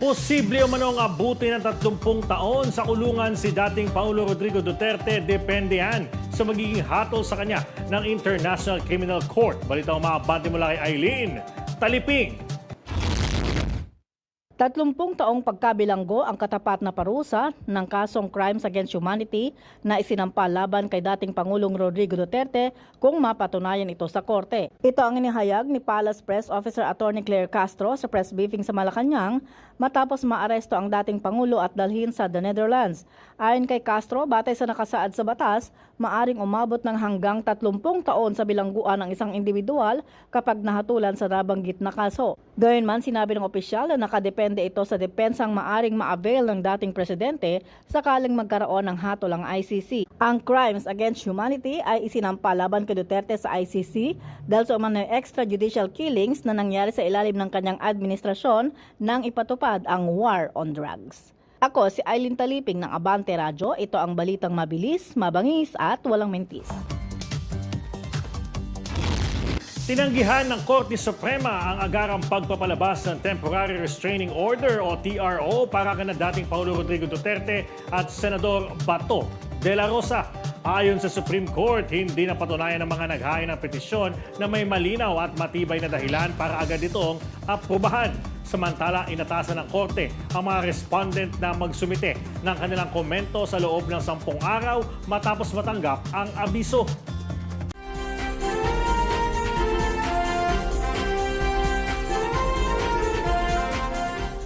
Posible umanong abuti ng 30 taon sa kulungan si dating Pangulo Rodrigo Duterte, depende yan sa magiging hatol sa kanya ng International Criminal Court. Balita umabante mula kay Eileen Taliping. 30 taong pagkabilanggo ang katapat na parusa ng kasong Crimes Against Humanity na isinampa laban kay dating Pangulong Rodrigo Duterte kung mapatunayan ito sa korte. Ito ang inihayag ni Palace Press Officer Attorney Claire Castro sa press briefing sa Malacanang matapos maaresto ang dating Pangulo at dalhin sa The Netherlands. Ayon kay Castro, batay sa nakasaad sa batas, maaring umabot ng hanggang 30 taon sa bilangguan ng isang individual kapag nahatulan sa nabanggit na kaso. Gayunman, sinabi ng opisyal na nakadepende ito sa depensang maaring ma-avail ng dating presidente sakaling magkaroon ng hatol ang ICC. Ang Crimes Against Humanity ay isinampa laban kay Duterte sa ICC dahil sa umano'y extrajudicial killings na nangyari sa ilalim ng kanyang administrasyon nang ipatupad ang war on drugs. Ako si Eileen Taliping ng Abante Radyo. Ito ang balitang mabilis, mabangis at walang mentis. Tinanggihan ng Korte Suprema ang agarang pagpapalabas ng Temporary Restraining Order o TRO para kina dating Pangulo Rodrigo Duterte at Senador Bato de la Rosa. Ayon sa Supreme Court, hindi napatunayan ng mga naghain ng petisyon na may malinaw at matibay na dahilan para agad itong aprubahan. Samantala, inatasan ng Korte ang mga respondent na magsumite ng kanilang komento sa loob ng 10 araw matapos matanggap ang abiso.